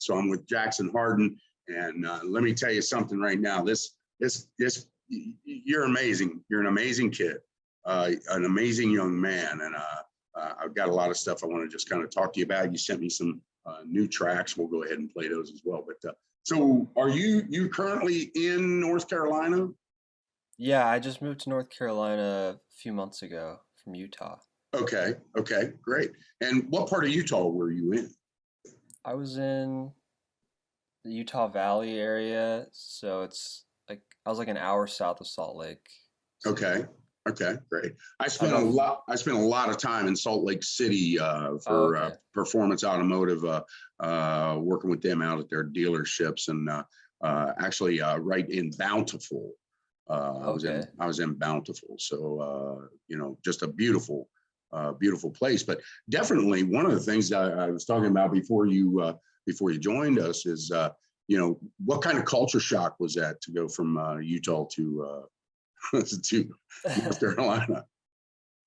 So I'm with Jackson Harden, and let me tell you something right now. You're amazing. You're an amazing kid, an amazing young man, and I've got a lot of stuff I want to just kind of talk to you about. You sent me some new tracks. We'll go ahead and play those as well. But so, are you currently in North Carolina? Yeah, I just moved to North Carolina a few months ago from Utah. Okay, okay, great. And what part of Utah were you in? I was in the Utah Valley area, so it's like I was like an hour south of Salt Lake City. Okay. Okay, great. I'm not. I spent a lot of time in Salt Lake City Oh, for okay. Performance Automotive, working with them out at their dealerships, and actually right in Bountiful. Okay. I was in Bountiful, so just a beautiful place. But definitely one of the things that I was talking about before you joined us is what kind of culture shock was that to go from Utah to to North Carolina?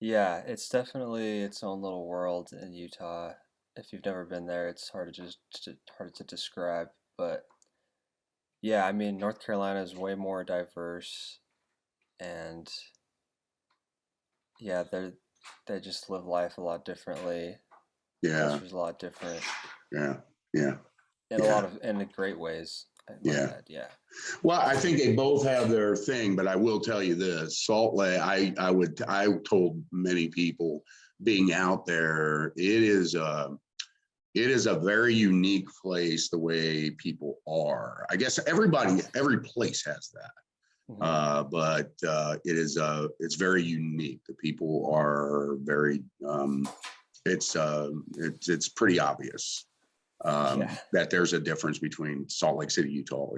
Yeah, it's definitely its own little world in Utah. If you've never been there, it's hard to describe. But yeah, I mean, North Carolina is way more diverse, and yeah, they just live life a lot differently. Yeah, Culture's a lot different yeah, yeah, in a yeah, lot of in the great ways, I might yeah. add. Yeah. Well, I think they both have their thing, but I will tell you this: Salt Lake. I told many people being out there, it is a very unique place. The way people are, I guess every place has that. Hmm. But it's very unique. The people are very it's pretty obvious Yeah. that there's a difference between Salt Lake City, Utah,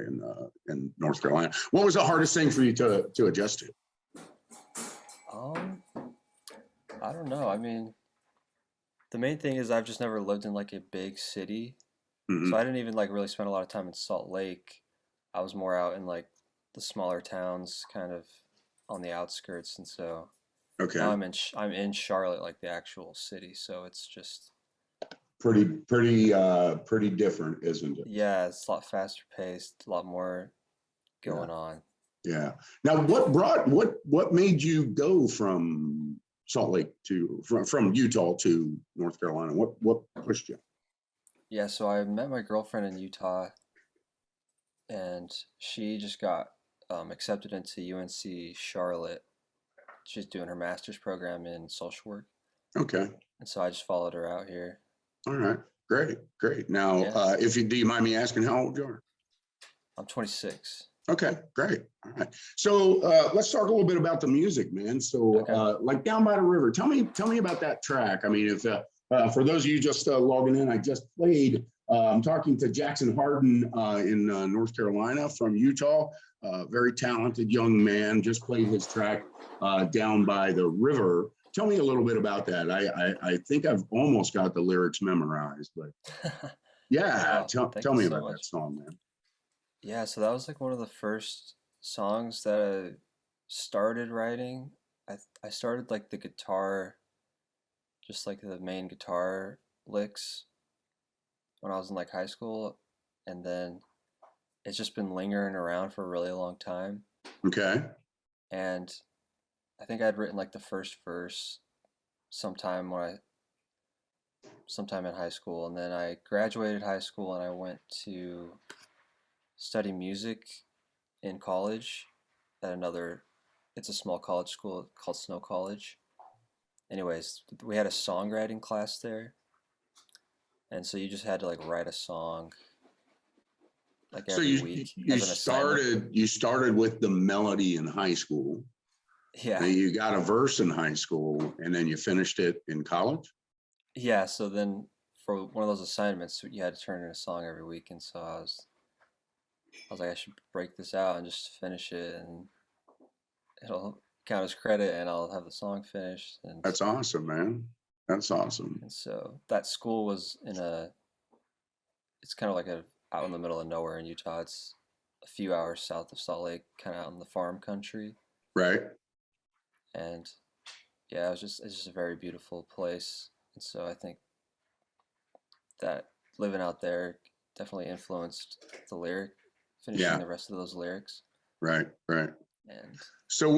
and North Carolina. What was the hardest thing for you to adjust to? Um, I don't know. I mean, the main thing is I've just never lived in like a big city, so Hmm. I didn't even like really spend a lot of time in Salt Lake. I was more out in like the smaller towns, kind of on the outskirts, and so now Okay, I'm in Charlotte, like the actual city. So it's just pretty different, isn't it? yeah, it's a lot faster paced, a lot more Yeah, going on. yeah. Now, what made you go from Salt Lake to from Utah to North Carolina? What pushed you? Yeah, so I met my girlfriend in Utah, and she just got accepted into UNC Charlotte. She's doing her master's program in social work, Okay. and so I just followed her out here. All right. Great. Great. Now, Yeah, if you do you mind me asking how old you are? I'm 26. Okay, great. All right. So let's talk a little bit about the music, man. So Okay. like Down by the River, tell me about that track. I mean, if for those of you just logging in, I just played. I'm talking to Jackson Harden in North Carolina from Utah. Very talented young man. Just played his track Down by the River. Tell me a little bit about that. I think I've almost got the lyrics memorized, but yeah, Oh, thank tell you me so about that much. song, man. Yeah, so that was like one of the first songs that I started writing. I started like the guitar, just like the main guitar licks when I was in like high school, and then it's just been lingering around for a really long time. Okay. And I think I'd written like the first verse sometime sometime in high school, and then I graduated high school and I went to study music in college at another. It's a small college school called Snow College. Anyways, we had a songwriting class there, and so you just had to like write a song like So every week as an assignment. you started with the melody in high school. Yeah, And you got a verse in high school, and then you finished it in college. yeah. So then for one of those assignments, you had to turn in a song every week, and so I was like, I should break this out and just finish it, and it'll count as credit, and I'll have the song finished. That's awesome, man. That's awesome. And so that school was in a. It's kind of like a out in the middle of nowhere in Utah. It's a few hours south of Salt Lake, kind of out in the farm country, Right? and yeah, it's just a very beautiful place. And so I think that living out there definitely influenced the lyric, finishing Yeah. the rest of those lyrics. Right. Right. And So yeah,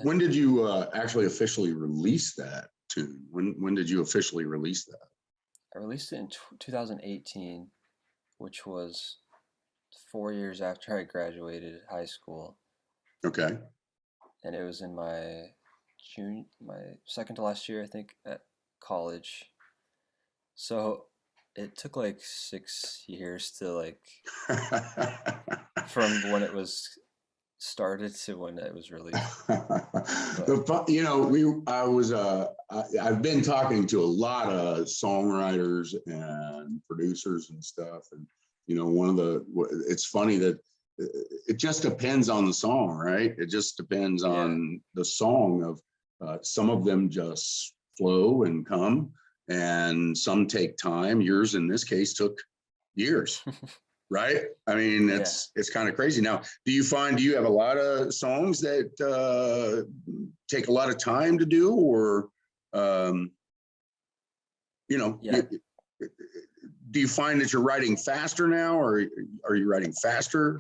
when did you actually officially release that tune? When did you officially release that? I released it in 2018, which was 4 years after I graduated high school, Okay. and it was in my second to last year, I think, at college. So it took like 6 years to like from when it was started to when it was released. But You know, I've been talking to a lot of songwriters and producers and stuff, and you know, it's funny that it just depends on the song, right? It just depends yeah, on the song. Of some of them just flow and come, and some take time. Yours, in this case, took years. Right? I mean, yeah, it's kind of crazy. Now, do you have a lot of songs that take a lot of time to do, or um, you know, yeah, do you find that you're writing faster now, or are you writing faster?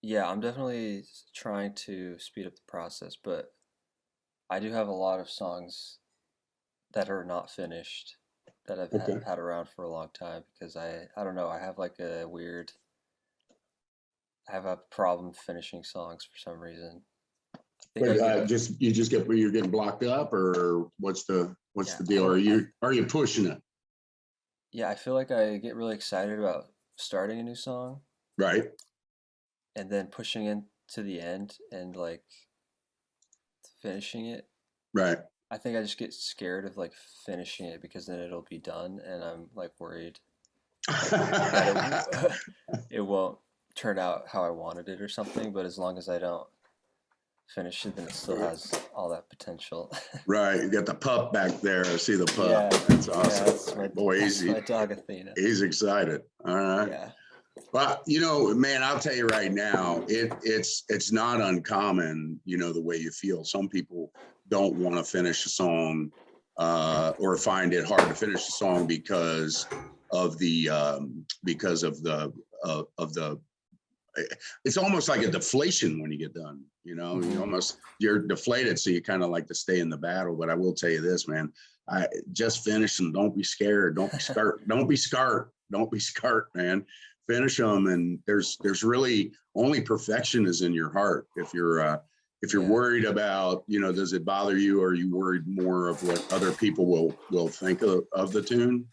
yeah. I'm definitely trying to speed up the process, but I do have a lot of songs that are not finished that I've Okay. had around for a long time because I don't know, I have like a weird I have a problem finishing songs for some reason. I think I But get you just get where you're getting blocked up, or what's yeah, the I deal? don't I Are you pushing it? yeah, I feel like I get really excited about starting a new song Right. and then pushing in to the end and like finishing it. Right. I think I just get scared of like finishing it because then it'll be done and I'm like worried like that it won't turn out how I wanted it or something, but as long as I don't finish it, then it still has all that potential. Right. You got the pup back there. I see the pup. Yeah, That's yeah, awesome. Boy, that's my dog Athena. he's excited. All right. Yeah, Well, you know, man, I'll tell you right now, it's not uncommon, you know, the way you feel. Some people don't want to finish a song or find it hard to finish a song because of the it's almost like a deflation when you get done. You know, hmm you're deflated, so you kind of like to stay in the battle. But I will tell you this, man, I just finish and don't be scared. Don't be scared. Don't be scared. Don't be scared, man. Finish them, and there's really only perfection is in your heart. If you're yeah, worried about, you know, does it bother you, or are you worried more of what other people will think of the tune?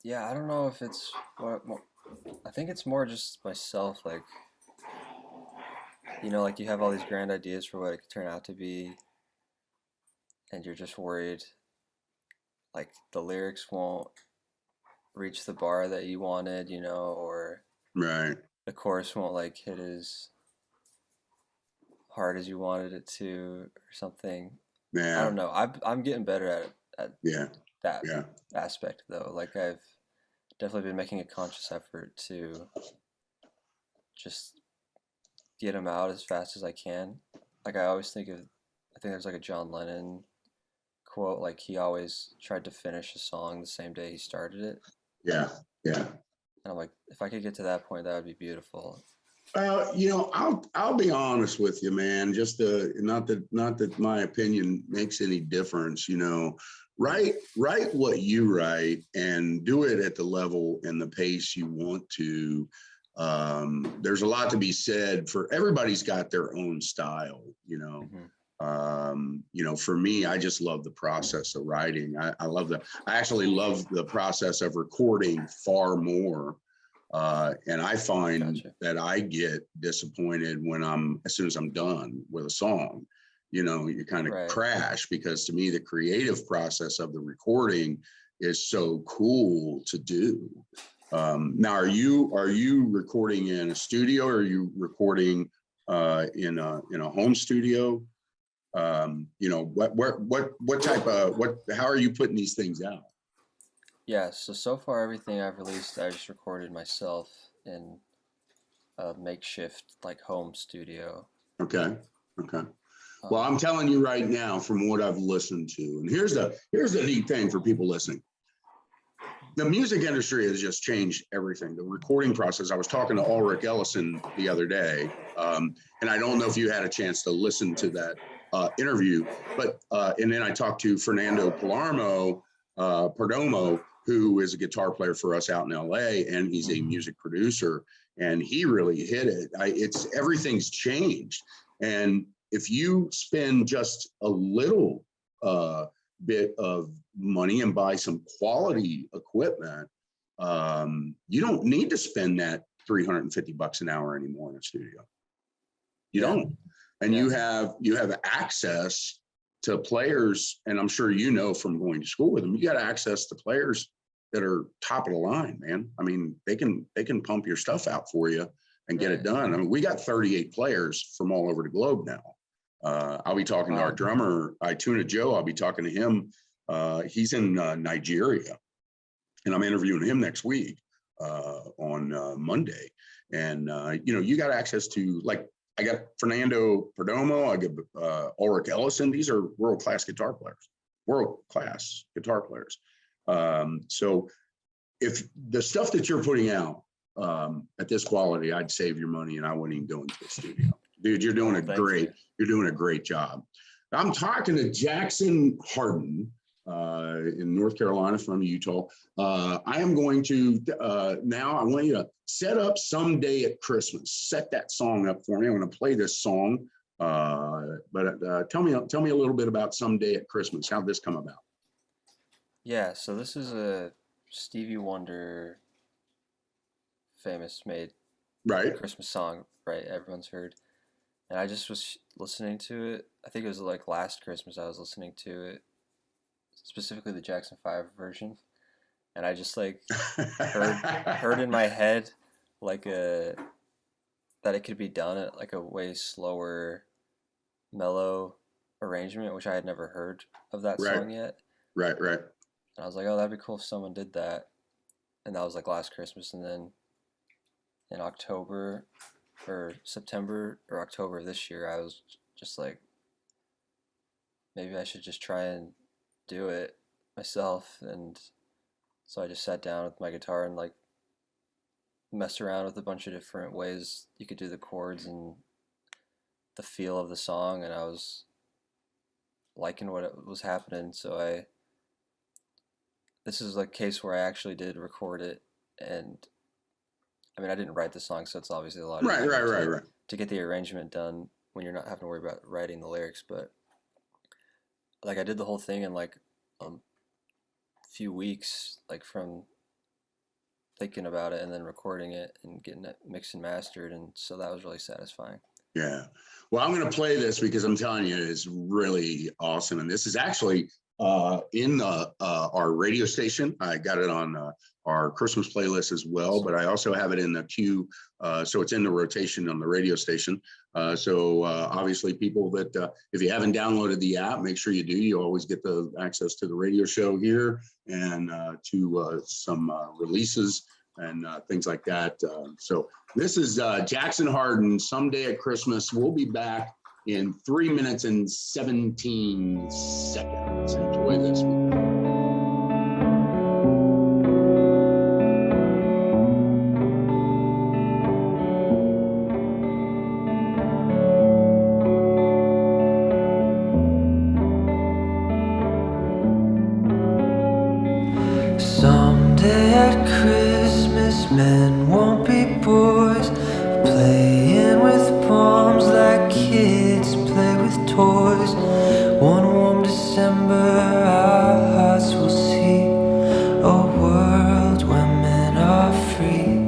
yeah. I don't know if it's what I think it's more just myself. Like like you have all these grand ideas for what it could turn out to be, and you're just worried like the lyrics won't reach the bar that you wanted, or Right. the chorus won't like hit as hard as you wanted it to, or something. I Yeah. don't know. I'm getting better at Yeah. that Yeah. aspect though. Like I've definitely been making a conscious effort to just get them out as fast as I can. Like I think there's like a John Lennon quote, like he always tried to finish a song the same day he started it. Yeah. Yeah. And I'm like, if I could get to that point, that would be beautiful. You know, I'll be honest with you, man. Just not that my opinion makes any difference. You know, Mm-hmm. write what you write and do it at the level and the pace you want to. There's a lot to be said for everybody's got their own style. Mm-hmm. You know, for me, I just love the process of writing. I actually love the process of recording far more. And I find Gotcha. that I get disappointed as soon as I'm done with a song. You know, you kind of Right. crash, because to me, the creative process of the recording is so cool to do. Now, are you recording in a studio, or are you recording in a home studio? You know, what type of how are you putting these things out? Yeah, so far everything I've released, I just recorded myself in a makeshift like home studio. Okay. Okay. Well, Um, I'm telling you right now, from what I've listened to, and here's the neat thing for people listening. the music industry has just changed everything. The recording process. I was talking to Ulrich Ellison the other day, and I don't know if you had a chance to listen to that interview, but and then I talked to Fernando Perdomo, who is a guitar player for us out in LA, and he's a music producer, and he really hit it. It's everything's changed, and if you spend just a little bit of money and buy some quality equipment, you don't need to spend that $350 an hour anymore in a studio. You don't, and you have access to players, and I'm sure you know from going to school with them, you got access to players that are top of the line, man. I mean, they can pump your stuff out for you and get it done. I mean, we got 38 players from all over the globe now. I'll be talking to our drummer, Ituna Joe. I'll be talking to him. He's in Nigeria, and I'm interviewing him next week on Monday. And you got access to, like, I got Fernando Perdomo, I got Ulrich Ellison. These are world-class guitar players. So if the stuff that you're putting out at this quality, I'd save your money and I wouldn't even go into the studio. Dude, you're doing a great job. I'm talking to Jackson Harden in North Carolina from Utah. I am going to now I want you to set up Someday at Christmas. Set that song up for me. I'm going to play this song. But tell me a little bit about Someday at Christmas. How'd this come about? Yeah, so this is a Stevie Wonder famous made Christmas song, right? Everyone's heard. And I just was listening to it. I think it was like last Christmas I was listening to it, specifically the Jackson 5 version. And I just like heard in my head like that it could be done at like a way slower, mellow arrangement, which I had never heard of that song yet. Right. And I was like, oh, that'd be cool if someone did that. And that was like last Christmas. And then in October or September or October of this year, I was just like, maybe I should just try and do it myself. And so I just sat down with my guitar and like messed around with a bunch of different ways you could do the chords and the feel of the song, and I was liking what was happening. So this is like a case where I actually did record it, and I mean, I didn't write the song, so it's obviously a lot easier to get the arrangement done when you're not having to worry about writing the lyrics. But like I did the whole thing in like a few weeks, like from thinking about it and then recording it and getting it mixed and mastered, and so that was really satisfying. Yeah. Well, I'm going to play this because I'm telling you, it's really awesome. And this is actually in our radio station. I got it on our Christmas playlist as well, but I also have it in the queue. So it's in the rotation on the radio station. So obviously people that, if you haven't downloaded the app, make sure you do. You always get the access to the radio show here and to some releases and things like that. So this is Jackson Harden, Someday at Christmas. We'll be back in 3 minutes and 17 seconds. Enjoy this. Someday at Christmas, men won't be boys, playing with bombs like kids play with toys. One warm December, our hearts will see a world where men are free.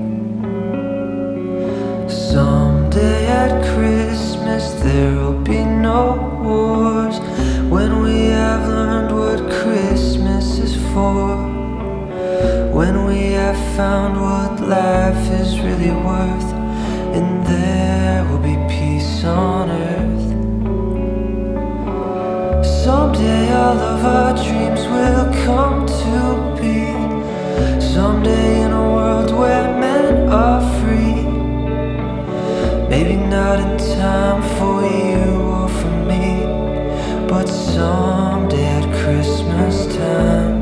Someday at Christmas, there'll be no wars, when we have learned what Christmas is for. When we have found what life is really worth, and there will be peace on earth. Someday all of our dreams will come to be. Someday in a world where men are free. Maybe not in time for you or for me, but someday at Christmas time.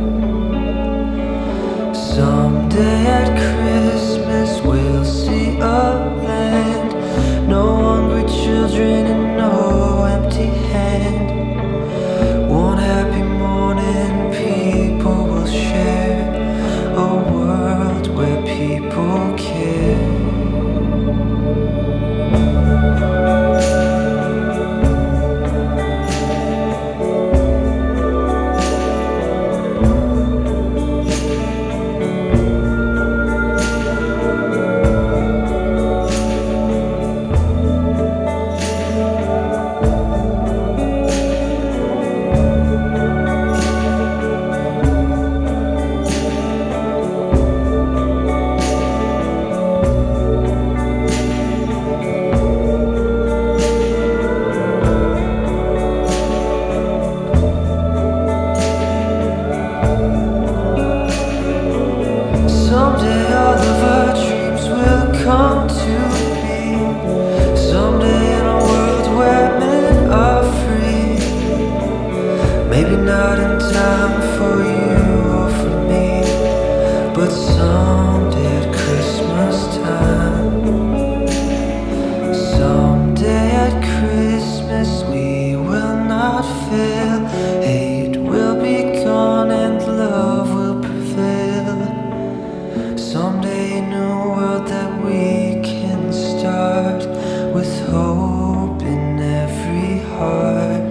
a new world that we can start with hope in every heart,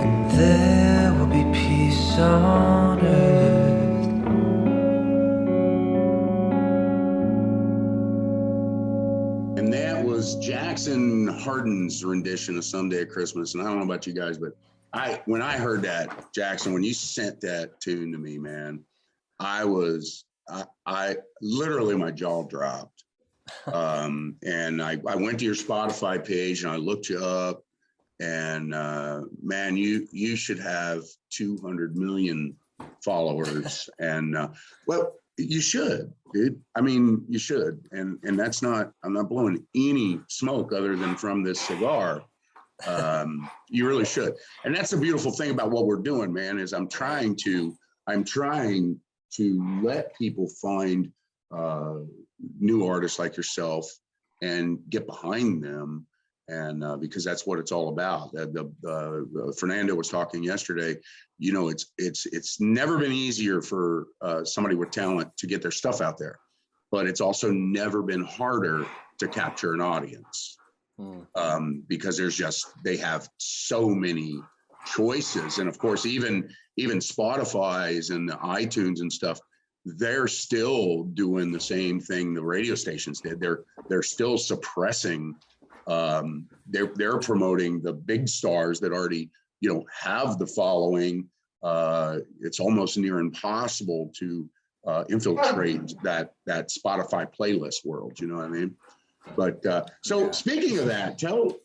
and there will be peace on earth. And that was Jackson Harden's rendition of Someday at Christmas. And I don't know about you guys, but when I heard that, Jackson, when you sent that tune to me, man, I literally, my jaw dropped. And I went to your Spotify page and I looked you up, and man, you should have 200 million followers. And well, you should, dude. I mean, you should. And that's not, I'm not blowing any smoke other than from this cigar. You really should. And that's the beautiful thing about what we're doing, man, is I'm trying to let people find new artists like yourself and get behind them. And because that's what it's all about. Fernando was talking yesterday. You know, it's never been easier for somebody with talent to get their stuff out there, but it's also never been harder to capture an audience, because they have so many choices. And of course, even Spotify's and the iTunes and stuff, they're still doing the same thing the radio stations did. They're still suppressing. They're promoting the big stars that already, have the following. It's almost near impossible to infiltrate that Spotify playlist world. You know what I mean? But so speaking of that, tell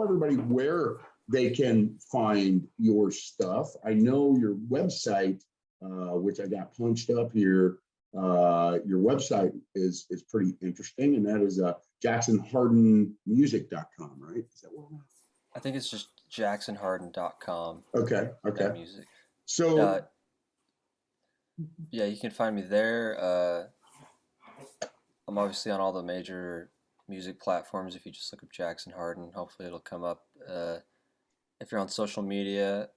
everybody where they can find your stuff. I know your website, which I got punched up here. Your website is pretty interesting, and that is jacksonhardenmusic.com, right? Is that what? I think it's just jacksonharden.com. Okay. Music. So yeah, you can find me there. I'm obviously on all the major music platforms. If you just look up Jackson Harden, hopefully it'll come up. If you're on social media,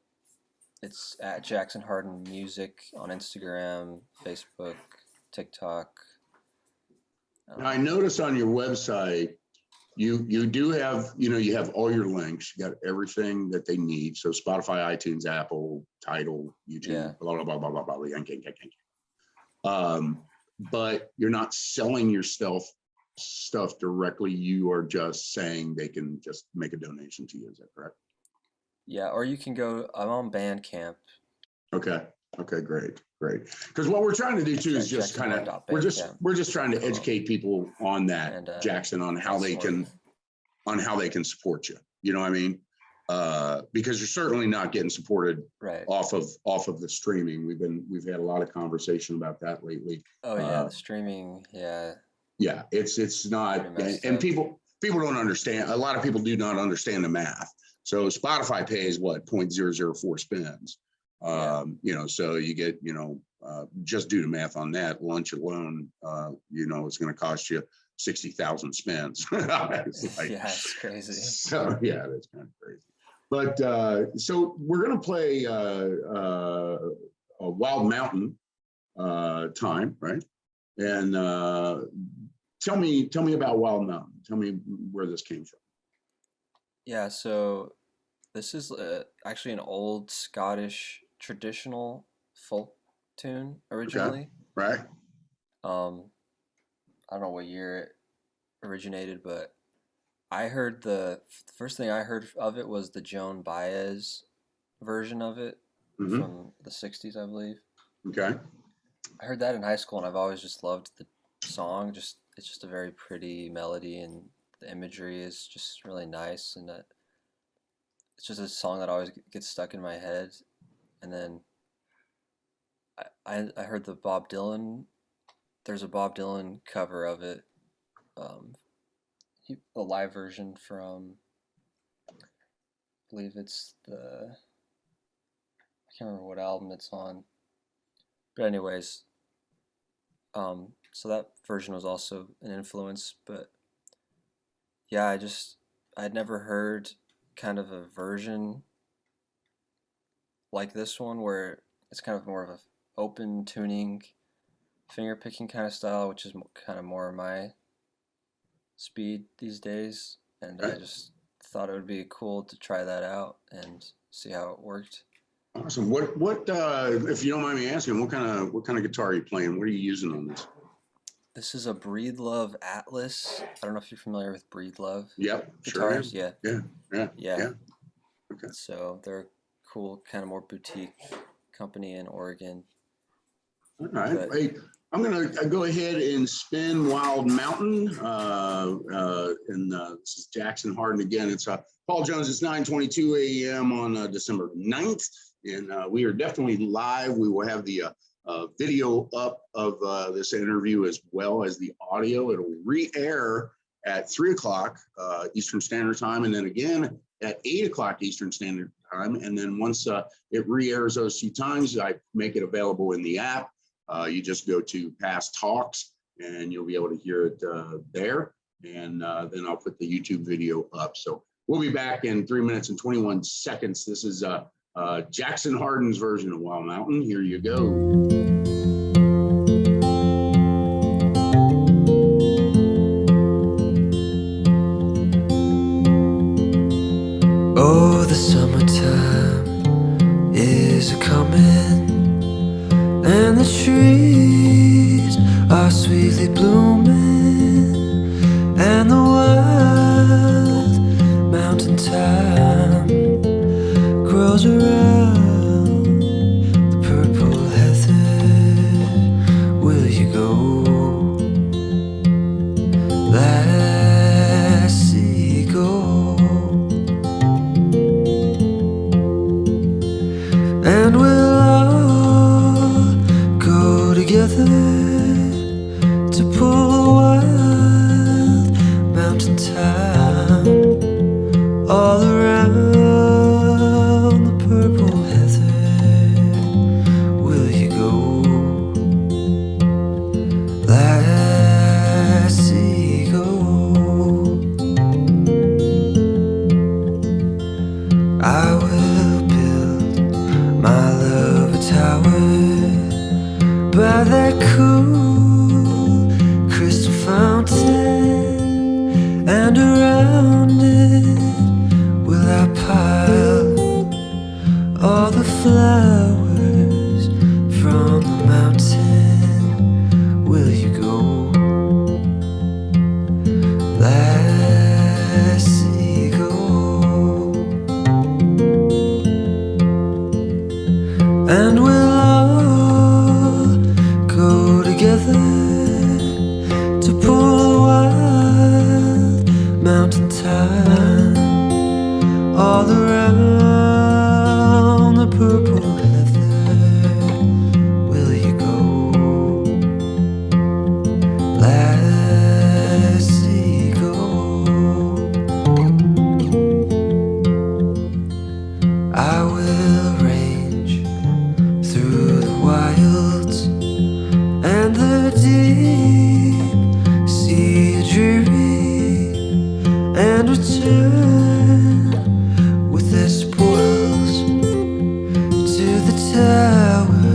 it's at Jackson Harden Music on Instagram, Facebook, TikTok. Now I noticed on your website, you do have, you have all your links. You got everything that they need. So Spotify, iTunes, Apple, Tidal, YouTube, blah, blah, blah, blah, blah, blah, yank. But you're not selling your stuff directly. You are just saying they can just make a donation to you. Is that correct? Yeah, or you can go, I'm on Bandcamp. Okay, great. Because what we're trying to do too is just kind of, we're just trying to educate people on that, and, Jackson, on how they can support you. You know what I mean? Because you're certainly not getting supported off of the streaming. We've had a lot of conversation about that lately. Oh yeah, the streaming, yeah. Yeah, it's not, and people don't understand. A lot of people do not understand the math. So Spotify pays what, 0.004 spins. So you get, just do the math on that. Lunch alone, it's going to cost you 60,000 spins. It's crazy. So yeah, that's kind of crazy. But so we're going to play a Wild Mountain time, right? And tell me about Wild Mountain. Tell me where this came from. Yeah, so this is actually an old Scottish traditional folk tune originally. Okay. Right. I don't know what year it originated, but I heard the first thing I heard of it was the Joan Baez version of it from the 60s, I believe. Okay. I heard that in high school, and I've always just loved the song. It's just a very pretty melody, and the imagery is just really nice, and it's just a song that always gets stuck in my head. And then I heard the Bob Dylan. There's a Bob Dylan cover of it. A live version from, I believe it's I can't remember what album it's on. But anyways, so that version was also an influence. But yeah, I'd never heard kind of a version like this one where it's kind of more of open tuning, finger picking kind of style, which is kind of more my speed these days. And I just thought it would be cool to try that out and see how it worked. Awesome. What if you don't mind me asking, what kind of guitar are you playing? What are you using on this? This is a Breedlove Atlas. I don't know if you're familiar with Breedlove Yep, guitars. sure. Yeah. Yeah. Okay. So they're a cool, kind of more boutique company in Oregon. All right. But, Hey, I'm gonna go ahead and spin Wild Mountain. This is Jackson Harden again. It's Paul Jones. It's 9:22 a.m. on December 9th, and we are definitely live. We will have the video up of this interview as well as the audio. It'll re-air at 3 o'clock Eastern Standard Time, and then again at 8 o'clock Eastern Standard Time. And then once it re-airs those 2 times, I make it available in the app. You just go to Past Talks, and you'll be able to hear it there. And then I'll put the YouTube video up. So we'll be back in 3 minutes and 21 seconds. This is Jackson Harden's version of Wild Mountain. Here you go. Oh, the summertime is a-comin', and the trees are sweetly blooming, and the wild mountain thyme grows around the purple heather. Will you go, lassie, go? And we'll all go together to pull a wild mountain thyme all around the purple heather. Will you go, lassie, go? I will build my love a tower by that cool crystal fountain, and around it will I pile all the flowers from the mountain. Will you go, lassie, go? And we'll all go together to pull a wild mountain thyme all around the purple heather. Will you go, lassie, go? I will range through the wilds and the deep sea dreary, and return with their spoils to the tower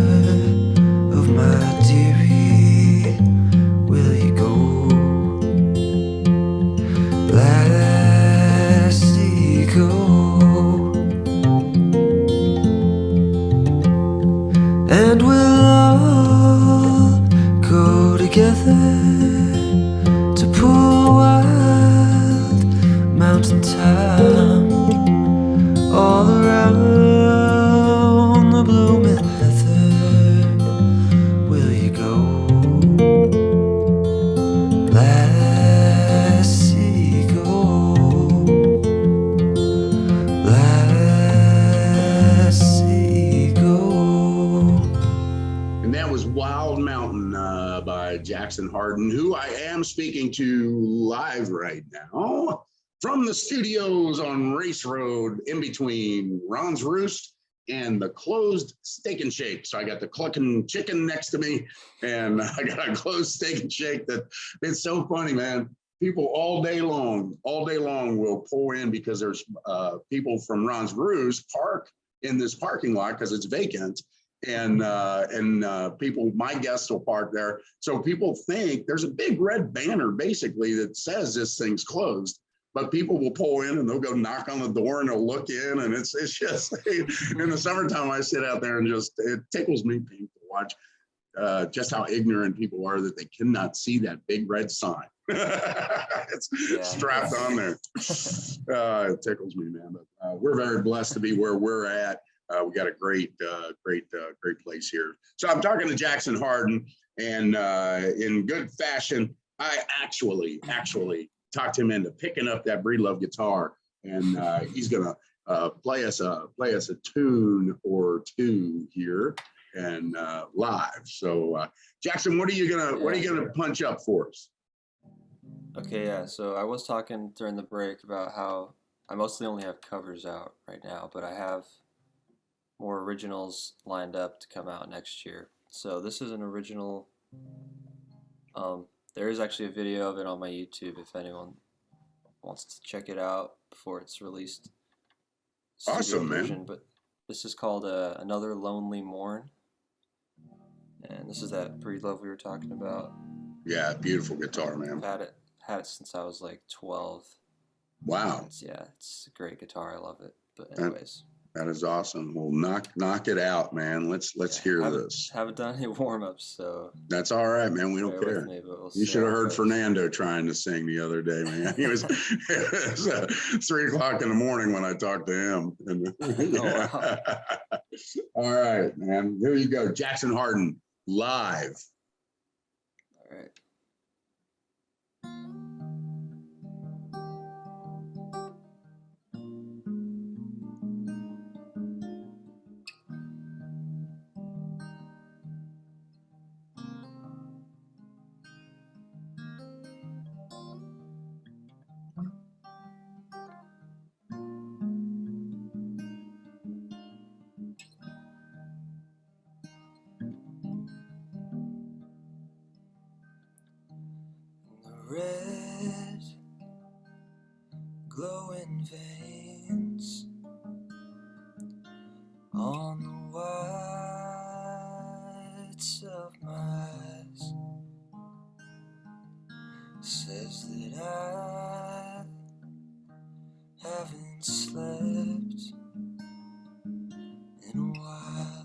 of my dearie. Will you go, lassie, go? And we'll all go together to pull wild mountain thyme all around the blooming heather. Will you go, lassie, go? Lassie, go? And that was Wild Mountain by Jackson Harden, who I am speaking to live right now from the studios on Race Road in between Ron's Roost and the closed Steak and Shake. So I got the Clucking Chicken next to me, and I got a closed Steak and Shake. That it's so funny, man. People all day long will pull in because there's people from Ron's Roost park in this parking lot because it's vacant. and people, my guests will park there. So people think there's a big red banner basically that says this thing's closed. But people will pull in and they'll go knock on the door and they'll look in, and it's just in the summertime I sit out there and just it tickles me pink to watch just how ignorant people are that they cannot see that big red sign. It's strapped on there. It tickles me, man. But we're very blessed to be where we're at. We got a great place here. So I'm talking to Jackson Harden, and in good fashion, I actually talked him into picking up that Breedlove guitar, and he's gonna play us a tune or two here and live. So Jackson, what are you gonna punch up for us? Okay, yeah. So I was talking during the break about how I mostly only have covers out right now, but I have more originals lined up to come out next year. So this is an original. There is actually a video of it on my YouTube if anyone wants to check it out before it's released. Awesome, man. But this is called Another Lonely Morn. And this is that Breedlove we were talking about. Yeah, beautiful guitar, man. I've had it since I was like 12. Wow. It's a great guitar. I love it. But anyways. That is awesome. Well, knock it out, man. Let's hear this. Haven't done any warm-ups, so that's all right, man. We don't care. You should have heard Fernando trying to sing the other day, man. It was 3 o'clock in the morning when I talked to him. Oh, wow. All right, man. Here you go. Jackson Harden live. All right. Red glowing veins on the whites of my eyes says that I haven't slept in a while.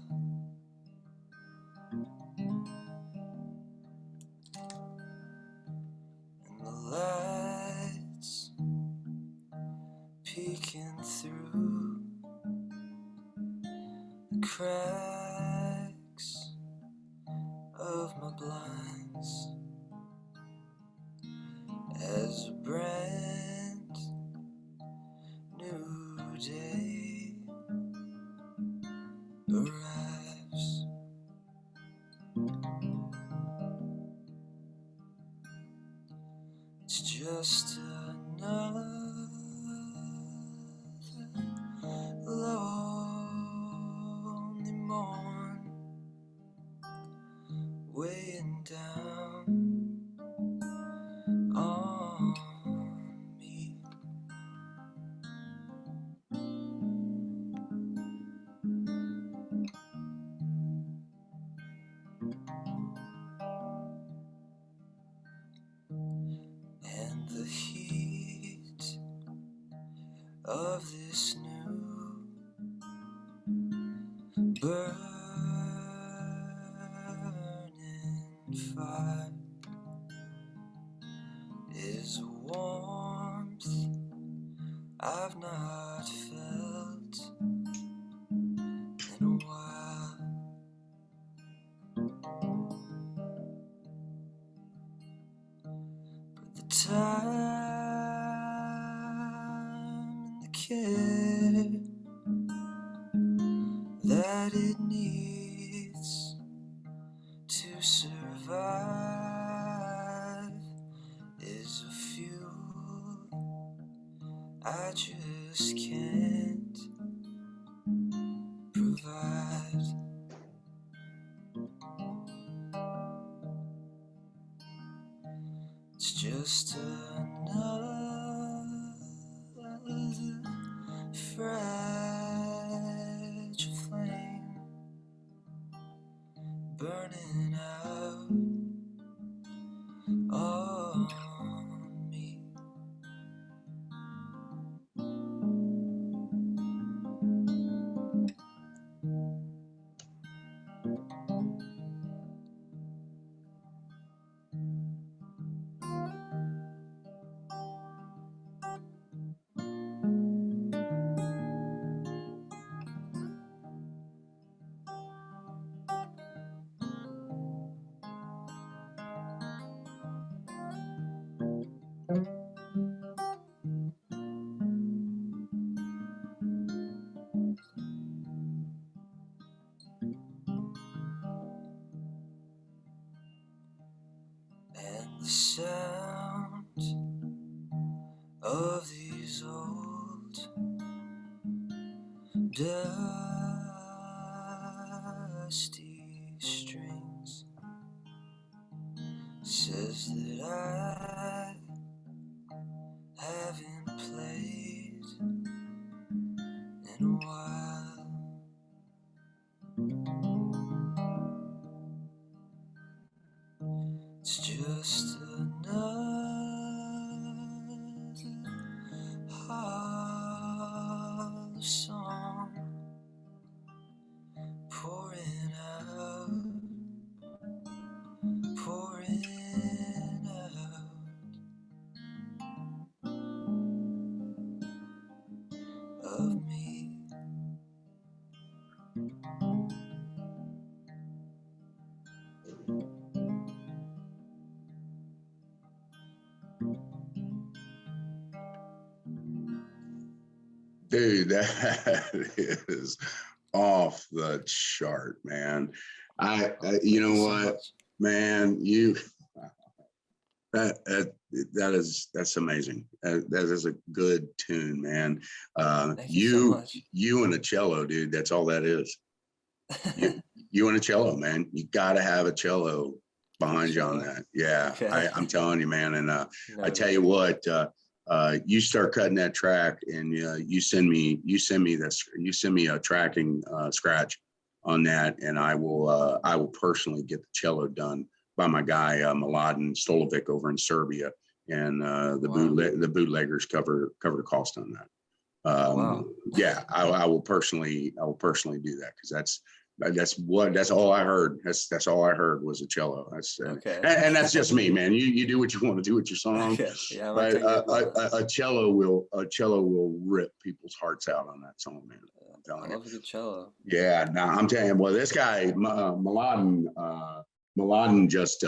Lights peeking through the cracks of my blinds as a brand new day arrives. It's just another lonely morn weighing down on me. And the heat of this new burning fire is a warmth I've not felt in a while. The time and the care that it needs to survive is a fuel I just can't provide. It's just another fragile flame the sound of these old dusty strings says that I haven't played in a while. It's just another hollow song pouring out of me. Dude, that is off the chart, man. You know what, man, that's amazing. That is a good tune, man. Thank you so much. You and a cello, dude. That's all that is. You and a cello, man. You got to have a cello behind you on that. Yeah, Okay. I'm telling you, man. And I No, tell you what, you start cutting that track, and you send me a tracking scratch on that, and I will personally get the cello done by my guy Mladen Stolovic over in Serbia, and the bootleggers cover the cost on that. Wow. Yeah, I will personally do that, because that's all I heard. That's all I heard was a cello. Okay. And that's just me, man. You do what you want to do with your song. Okay. Yeah, But a cello will rip people's hearts out on that song, man. I'm telling I you. love a good cello. Yeah, no, I'm telling you. Well, this guy Mladen just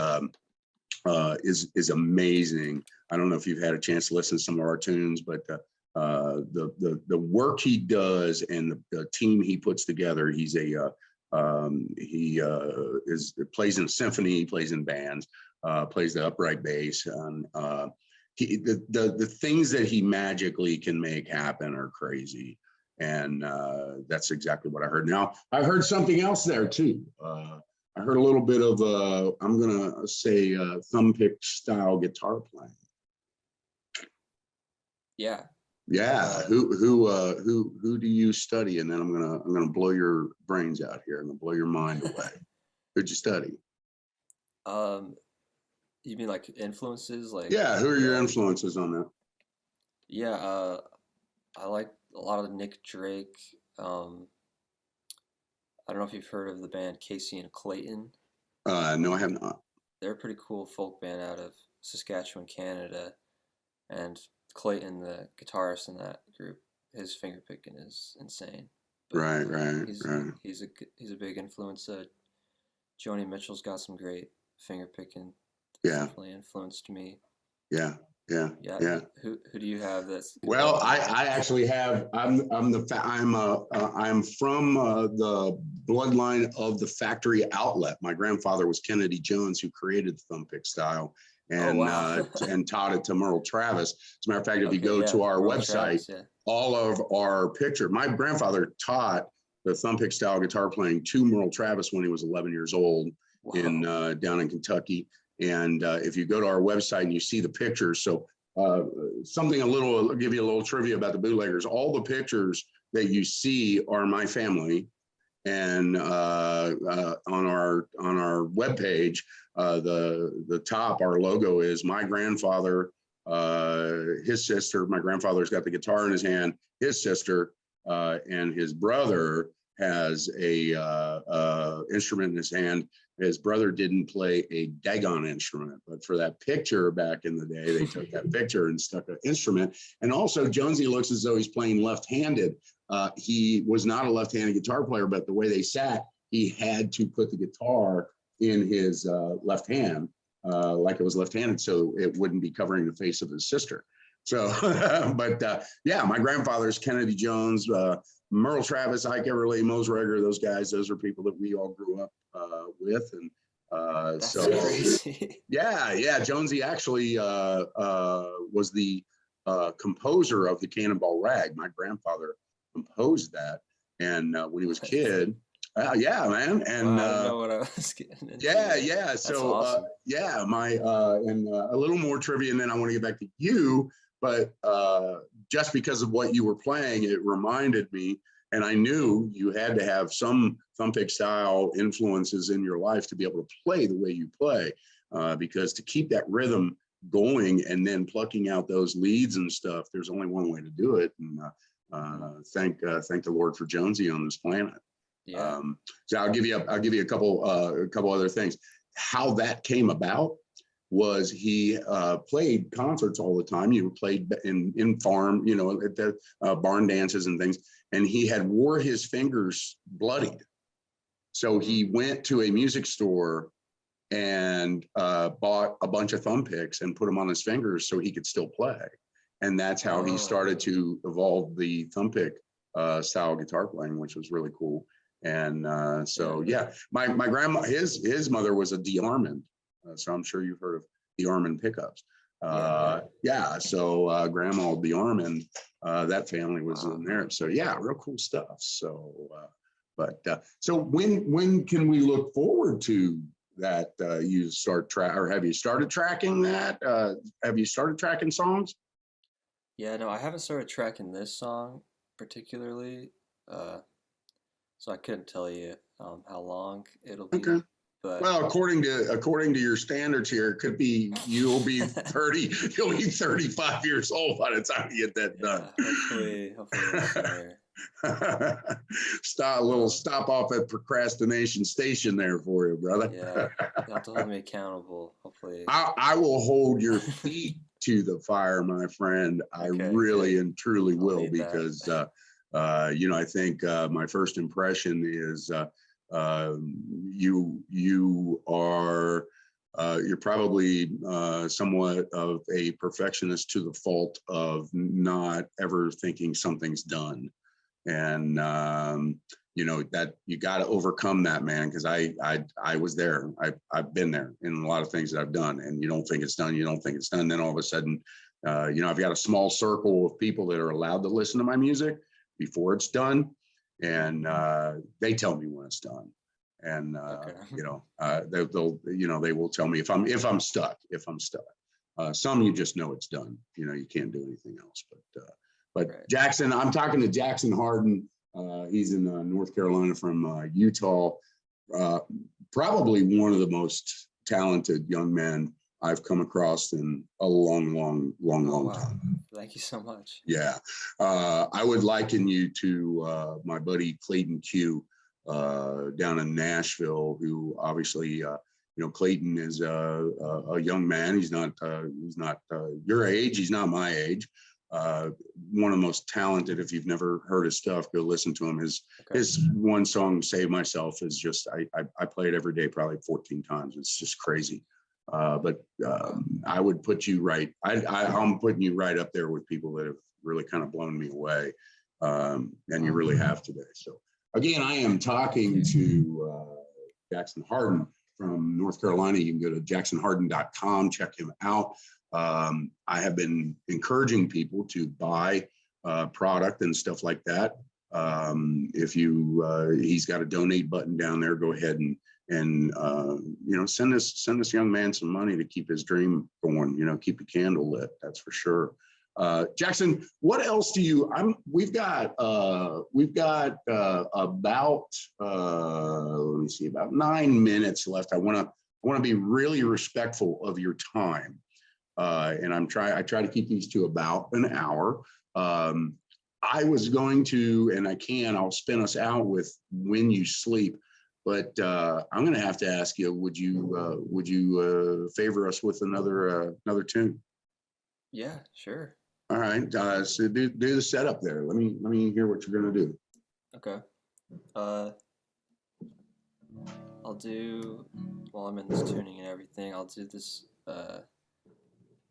is amazing. I don't know if you've had a chance to listen to some of our tunes, but the work he does and the team he puts together. He's plays in a symphony, he plays in bands, plays the upright bass, and the things that he magically can make happen are crazy. And that's exactly what I heard. Now, I heard something else there too. I heard a little bit of I'm gonna say thumb pick style guitar playing. Yeah. Yeah. Who do you study? And then I'm gonna blow your brains out here. I'm gonna blow your mind away. Who'd you study? You mean like influences? Like, Yeah. Who are your influences on that? Yeah, I like a lot of Nick Drake. I don't know if you've heard of the band Casey and Clayton. No, I have not. They're a pretty cool folk band out of Saskatchewan, Canada. And Clayton, the guitarist in that group, his finger picking is insane. But, Right. He's a big influence. Joni Mitchell's got some great finger picking. Yeah. Definitely influenced me. Yeah. Who do you have that's? Well, I actually have. I'm from the bloodline of the Factory Outlet. My grandfather was Kennedy Jones, who created the thumb pick style, and and taught it to Merle Travis. As a matter of fact, if you go to our website, all of our picture. My grandfather taught the thumb pick style guitar playing to Merle Travis when he was 11 years old down in Kentucky. And if you go to our website and you see the pictures, so I'll give you a little trivia about the Bootleggers. All the pictures that you see are my family, and on our webpage, the top, our logo is my grandfather, his sister. My grandfather's got the guitar in his hand. His sister and his brother has a instrument in his hand. His brother didn't play a daggone instrument, but for that picture back in the day, they took that picture and stuck an instrument. And also, Jonesy looks as though he's playing left-handed. He was not a left-handed guitar player, but the way they sat, he had to put the guitar in his left hand, like it was left-handed, so it wouldn't be covering the face of his sister. So, but yeah, my grandfather's Kennedy Jones, Merle Travis, Ike Everly, Mose Regger, those guys. Those are people that we all grew up with, and That's So crazy. yeah, Jonesy actually was the composer of the Cannonball Rag. My grandfather composed that, and when he was a What? kid, yeah, man, and Wow, I didn't know what I was getting into yeah, there. yeah. That's So awesome. yeah, my and a little more trivia, and then I want to get back to you. But just because of what you were playing, it reminded me, and I knew you had to have some thumpig style influences in your life to be able to play the way you play, because to keep that rhythm going and then plucking out those leads and stuff, there's only one way to do it. And thank the Lord for Jonesy on this planet. Yeah. So I'll give you a couple other things. How that came about was he played concerts all the time. You played in farm, you know, at the barn dances and things, and he had wore his fingers bloodied. So he went to a music store and bought a bunch of thumb picks and put them on his fingers so he could still play. And that's how he Oh, started to evolve the thumb pick style guitar playing, which was really cool. And so, yeah. yeah, my grandma, his mother was a DeArmond, so I'm sure you've heard of DeArmond pickups. Yeah. Yeah, so Grandma DeArmond, that family was Wow. in there. So yeah, real cool stuff. So, so when can we look forward to that? You start track, or have you started tracking that? Have you started tracking songs? Yeah, no, I haven't started tracking this song particularly, uh, so I couldn't tell you how long it'll Okay. be. But Well, according to your standards here, it could be you'll be 35 years old by the time you get that done. yeah, hopefully a little sooner. Stop a little Um, stop off at procrastination station there for you, brother. yeah, you'll have to hold me accountable. Hopefully. I will hold your feet to the fire, my friend. I Okay, really good. and truly I'll will, need that. because you know, I think my first impression is you are you're probably somewhat of a perfectionist to the fault of not ever thinking something's done. And you know that you got to overcome that, man, because I was there. I've been there in a lot of things that I've done, and you don't think it's done, you don't think it's done, then all of a sudden you know, I've got a small circle of people that are allowed to listen to my music before it's done, and they tell me when it's done. And Okay. you know, they'll you know, they will tell me if I'm stuck. Some you just know it's done, you know, you can't do anything else. But Right. Jackson, I'm talking to Jackson Harden. He's in North Carolina from Utah. Probably one of the most talented young men I've come across in a long Wow. time. Thank you so much. Yeah. I would liken you to my buddy Clayton Q down in Nashville, who obviously, you know, Clayton is a young man. He's not your age. He's not my age. One of the most talented. If you've never heard his stuff, go listen to him. Okay. His one song, "Save Myself," is just I play it every day, probably 14 times. It's just crazy. But I would put you right. I'm putting you right up there with people that have really kind of blown me away, and you really have today. So again, I am talking to Jackson Harden from North Carolina. You can go to jacksonharden.com, check him out. I have been encouraging people to buy product and stuff like that. If you, he's got a donate button down there. Go ahead and you know, send this young man some money to keep his dream going. You know, keep the candle lit. That's for sure. Jackson, what else do you? We've got about let me see, about 9 minutes left. I want to be really respectful of your time. And I try to keep these to about an hour. I was going to, and I'll spin us out with "When You Sleep," but I'm going to have to ask you, would you favor us with another tune? Yeah, sure. All right. So do the setup there. Let me hear what you're going to do. Okay. I'll do, while I'm in this tuning and everything, I'll do this.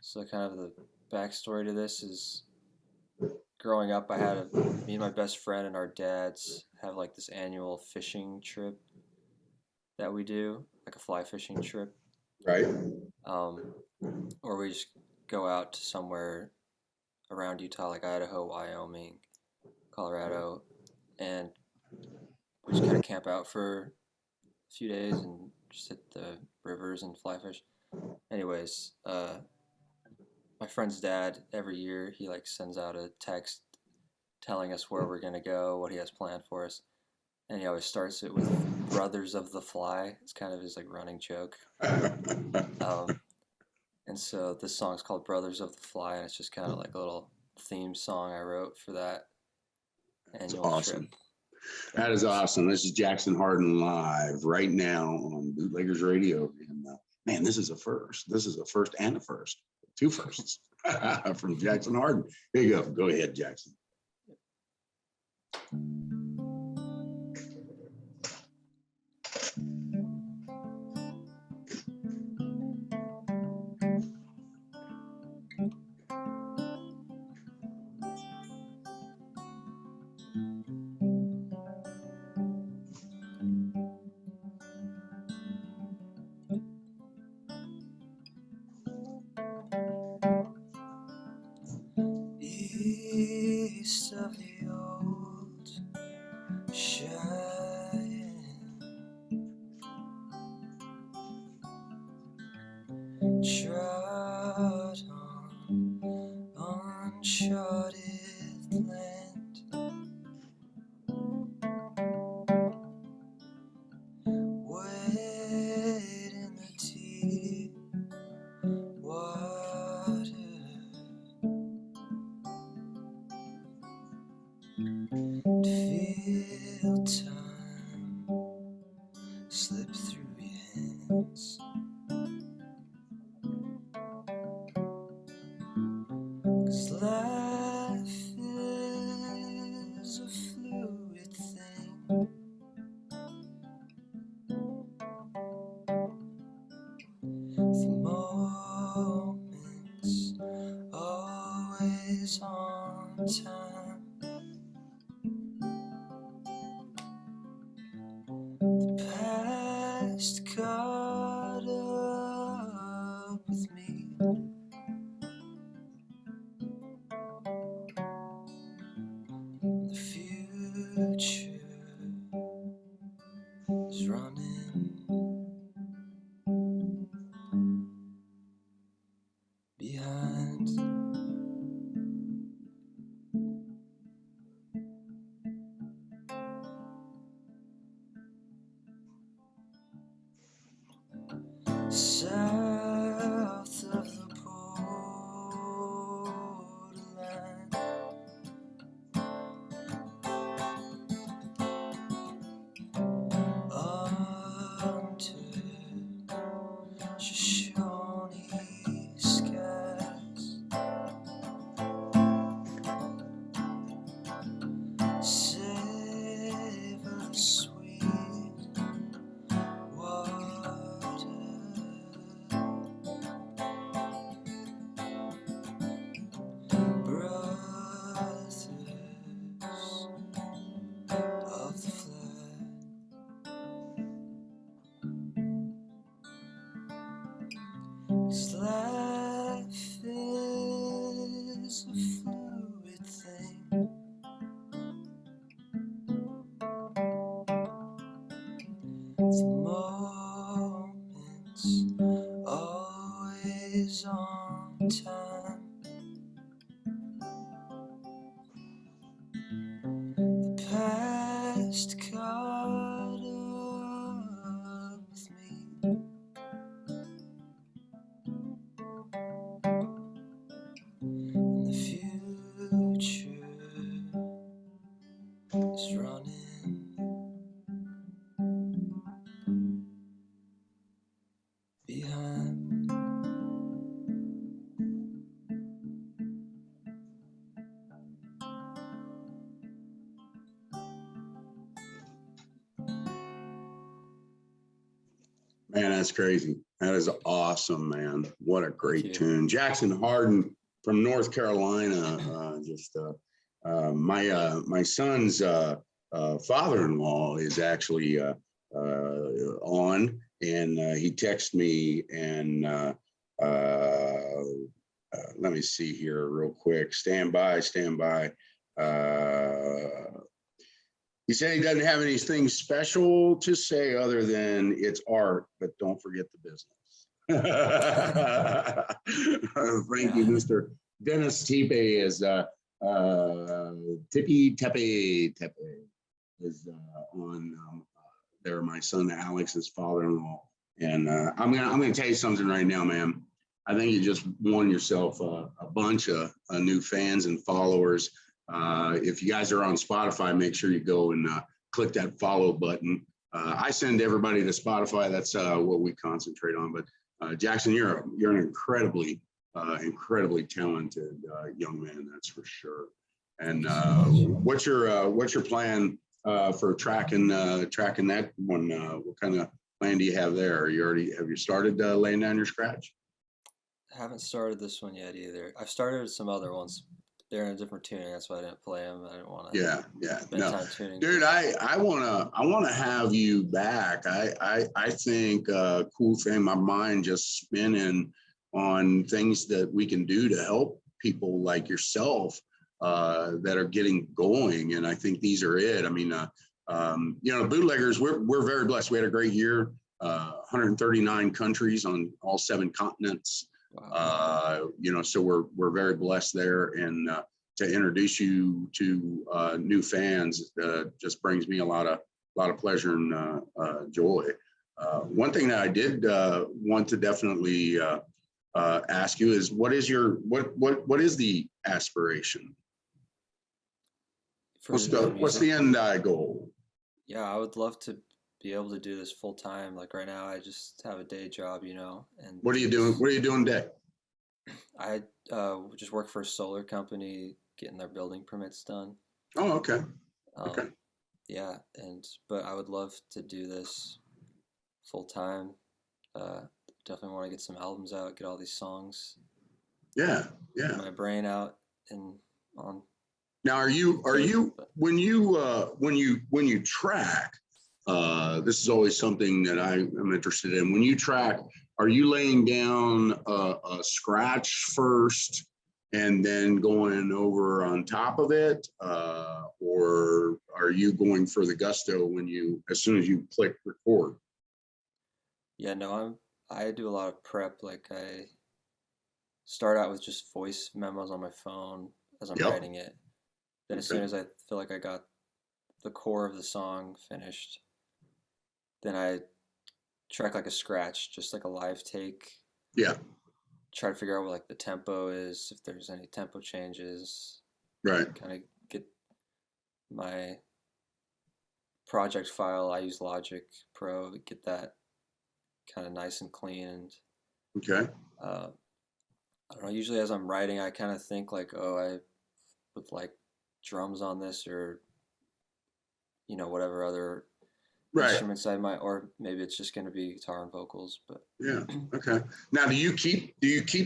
So kind of the backstory to this is, growing up, me and my best friend and our dads have like this annual fishing trip that we do. like a fly fishing trip, Right. um, or we just go out to somewhere around Utah, like Idaho, Wyoming, Colorado, and we just kind of camp out for a few days and just hit the rivers and fly fish. Anyways, my friend's dad every year he like sends out a text telling us where we're gonna go, what he has planned for us, and he always starts it with "Brothers of the Fly." It's kind of his like running joke. Um, and so this song's called "Brothers of the Fly," and it's just kind of like a little theme song I wrote for that That's annual awesome. trip. That is awesome. This is Jackson Harden live right now on Bootleggers Radio. And man, this is a first. This is a first and a first. Two firsts from Jackson Harden. Here you go. Go ahead, Jackson. East of the old Cheyenne, trod on uncharted land, wade in the deep water, feel time slip through your hands. 'Cause life is a fluid thing. The moment's always on time. The past caught up with me. The future is running behind. South of the borderline, under Shoshone skies, savor the sweet water, brothers of the flag. 'Cause life is a fluid thing. The moment's always on time. The past caught up with me. And the future is running behind. Man, that's crazy. That is awesome, man. What a Thank great you. tune. Jackson Harden from North Carolina. My son's father-in-law is actually on, and he texted me, and let me see here real quick. Stand by, stand by. He said he doesn't have anything special to say other than it's art, but don't forget the business. Thank you, Mr. Dennis Tepe is Tippy Tepe is on there. My son Alex's father-in-law, and I'm gonna tell you something right now, man. I think you just won yourself a bunch of new fans and followers. If you guys are on Spotify, make sure you go and click that follow button. I send everybody to Spotify. That's what we concentrate on. But Jackson, you're an incredibly talented young man. That's for sure. And what's your plan for tracking that one? What kind of plan do you have there? Have you started laying down your scratch? I haven't started this one yet either. I've started some other ones. They're in a different tuning. That's why I didn't play them. I didn't want to. Yeah. Spend time tuning. Dude, I wanna have you back. I think a cool thing. My mind just spinning on things that we can do to help people like yourself that are getting going. And I think these are it. I mean, Bootleggers. We're very blessed. We had a great year. 139 countries on all 7 continents. Wow. So we're very blessed there, and to introduce you to new fans just brings me a lot of pleasure and joy. One thing that I did want to definitely ask you is what is the aspiration? What's the end goal? Yeah, I would love to be able to do this full time. Like right now, I just have a day job, and What are you doing? What are you doing today? I just work for a solar company, getting their building permits done. Oh, okay. Okay. Yeah, but I would love to do this full time. Definitely want to get some albums out, get all these songs. Yeah. Get my brain out and on. Now, are you when you track? This is always something that I'm interested in. When you track, are you laying down a scratch first and then going over on top of it, or are you going for the gusto as soon as you click record? Yeah, no, I do a lot of prep. Like I start out with just voice memos on my phone as I'm writing it. Then as soon as I feel like I got the core of the song finished, then I track like a scratch, just like a live take. Yeah. Try to figure out what like the tempo is, if there's any tempo changes. Right. Kind of get my project file. I use Logic Pro to get that kind of nice and clean. And okay. I don't know. Usually, as I'm writing, I kind of think like, oh, I would like drums on this, or whatever other instruments I might, or maybe it's just going to be guitar and vocals. But yeah, okay. Now, do you keep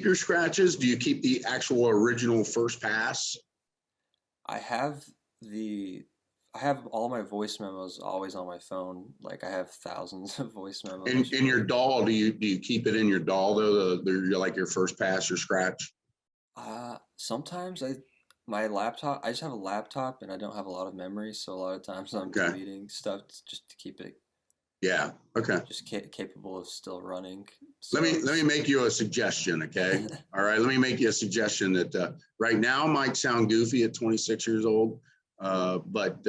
your scratches? Do you keep the actual original first pass? I have all my voice memos always on my phone. Like I have thousands of voice memos. In your DAW, do you keep it in your DAW though? Like your first pass or scratch? Sometimes my laptop, I just have a laptop and I don't have a lot of memory, so a lot of times I'm deleting stuff just to keep it. Yeah. Okay. Just capable of still running. So, let me make you a suggestion, okay? All right. Let me make you a suggestion that right now might sound goofy at 26 years old, but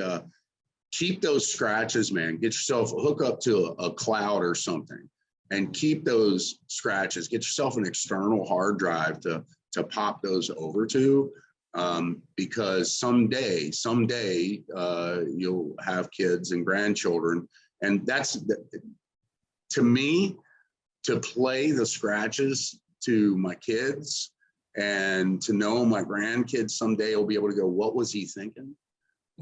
keep those scratches, man. Get yourself hook up to a cloud or something, and keep those scratches. Get yourself an external hard drive to pop those over to. Because someday you'll have kids and grandchildren, and that's to me, to play the scratches to my kids and to know my grandkids someday will be able to go, what was he thinking?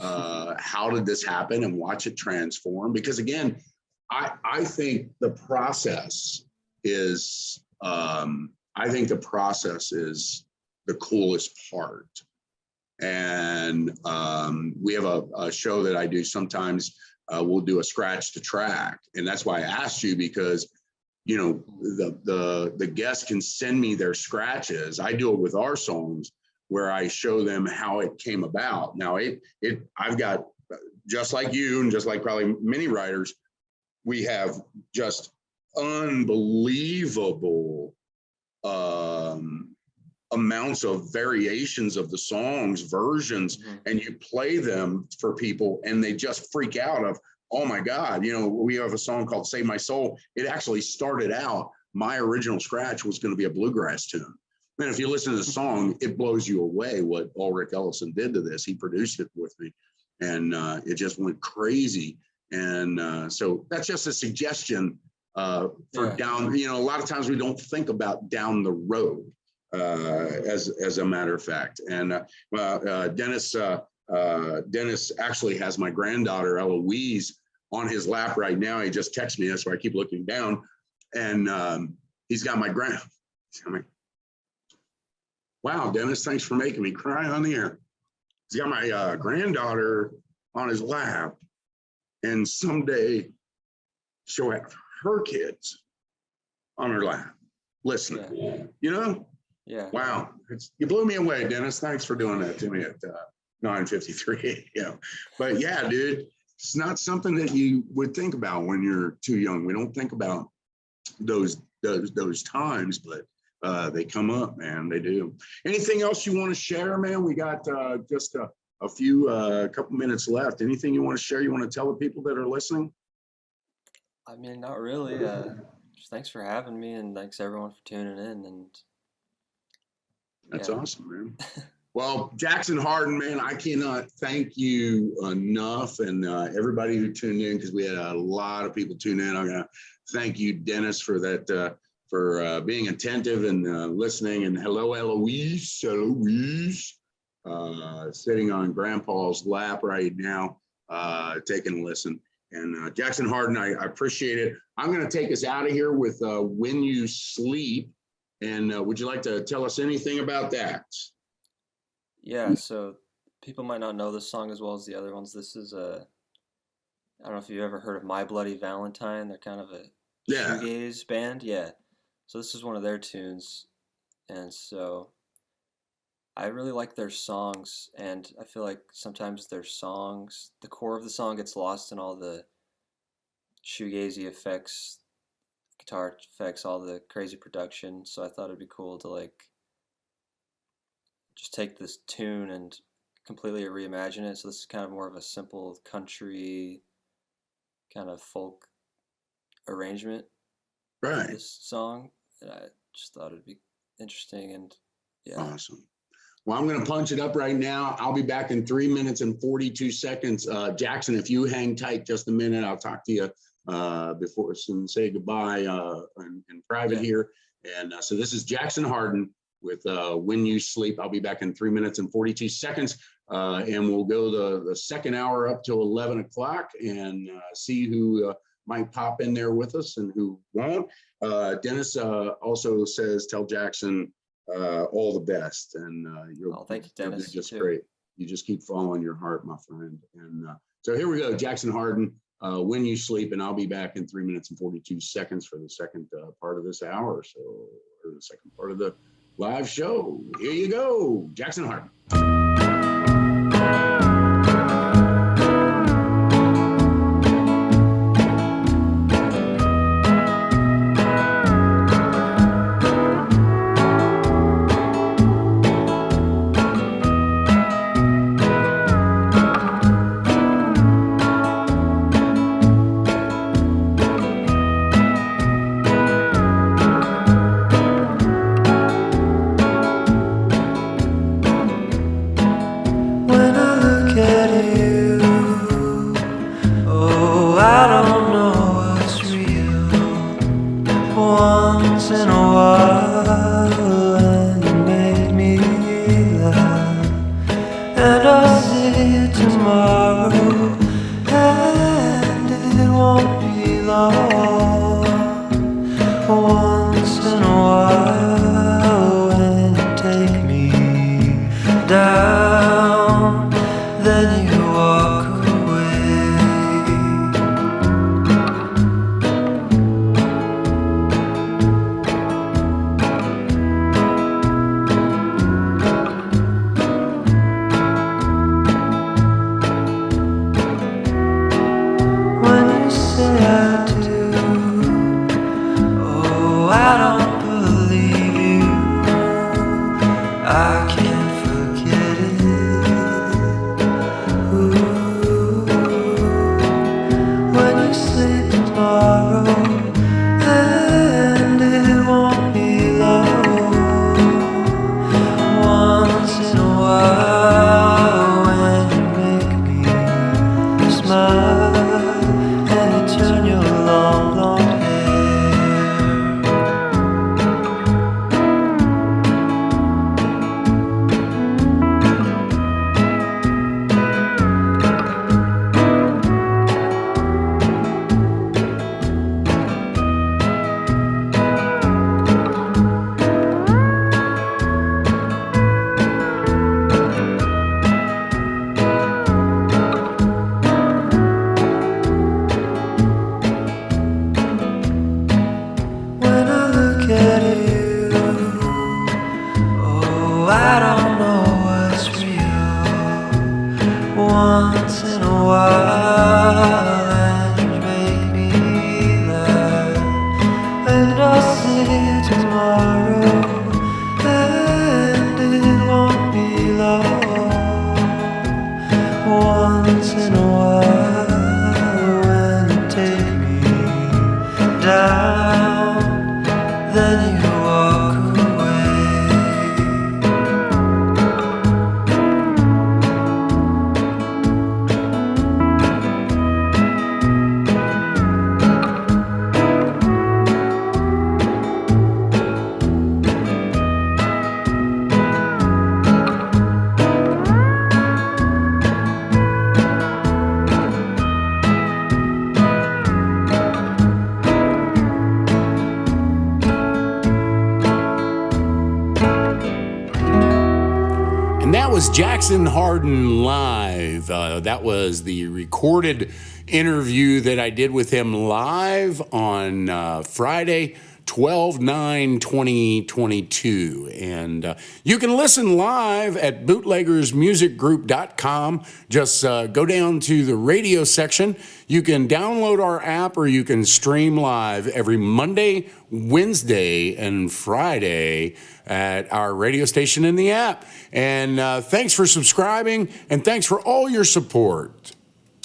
How did this happen? And watch it transform. Because again, I think the process is the coolest part. And we have a show that I do sometimes we'll do a scratch to track. And that's why I asked you, because you know, the guests can send me their scratches. I do it with our songs where I show them how it came about. Now I've got, just like you and just like probably many writers, we have just unbelievable amounts of variations of the songs, versions, and you play them for people and they just freak out of, oh my God, you know, we have a song called Save My Soul. It actually started out, my original scratch was going to be a bluegrass tune. And if you listen to the song, it blows you away what Ulrich Ellison did to this. He produced it with me, and it just went crazy. And so that's just a suggestion for down, you know, a lot of times we don't think about down the road, as a matter of fact. And Dennis actually has my granddaughter, Eloise, on his lap right now. He just texted me, that's why I keep looking down. And he's got my wow, Dennis, thanks for making me cry on the air. He's got my granddaughter on his lap, and someday she'll have her kids on her lap listening, you know? Yeah. Wow, you blew me away, Dennis. Thanks for doing that to me at 9:53 a.m. But yeah, dude, it's not something that you would think about when you're too young. We don't think about those times, but they come up, man. They do. Anything else you want to share, man? We got just a couple minutes left. Anything you want to share? You want to tell the people that are listening? I mean, not really. Just thanks for having me, and thanks everyone for tuning in. And that's awesome, man. Well, Jackson Harden, man, I cannot thank you enough, and everybody who tuned in, because we had a lot of people tune in. I'm gonna thank you, Dennis, for that, for being attentive and listening. And hello, Eloise, sitting on Grandpa's lap right now, taking a listen. And Jackson Harden, I appreciate it. I'm gonna take us out of here with When You Sleep. And would you like to tell us anything about that? yeah, so people might not know this song as well as the other ones. This is I don't know if you've ever heard of My Bloody Valentine. They're kind of a shoegaze band. Yeah. So this is one of their tunes. And so I really like their songs, and I feel like sometimes their songs, the core of the song gets lost in all the shoegazy effects, guitar effects, all the crazy production. So I thought it'd be cool to like just take this tune and completely reimagine it. So this is kind of more of a simple country kind of folk arrangement of this song, and I just thought it'd be interesting. And yeah. Awesome. Well, I'm going to punch it up right now. I'll be back in 3 minutes and 42 seconds. Jackson, if you hang tight just a minute, I'll talk to you before and say goodbye in private here. And so this is Jackson Harden with When You Sleep. I'll be back in 3 minutes and 42 seconds. And we'll go the second hour up to 11 o'clock and see who might pop in there with us and who won't. Dennis also says, tell Jackson all the best. And thank you, Dennis. You're just great. You just keep following your heart, my friend. And so here we go, Jackson Harden, When You Sleep, and I'll be back in 3 minutes and 42 seconds for the second part of this hour. So, or the second part of the live show. Here you go, Jackson Harden. When I I can't forget it. Ooh, when you sleep tomorrow, and it won't be long. Once in a while, when you make me smile, and you turn your long, long hair. When I look at you, oh, I don't know what's real. Once in a while, and you make me laugh. And I'll see you tomorrow, and it won't be long. Once in a while, when you take me down, then you walk away. And that was Jackson Harden live. That was the recorded interview that I did with him live on Friday, 12/9/2022. And you can listen live at bootleggersmusicgroup.com. Just go down to the radio section. You can download our app, or you can stream live every Monday, Wednesday, and Friday at our radio station in the app. And thanks for subscribing, and thanks for all your support.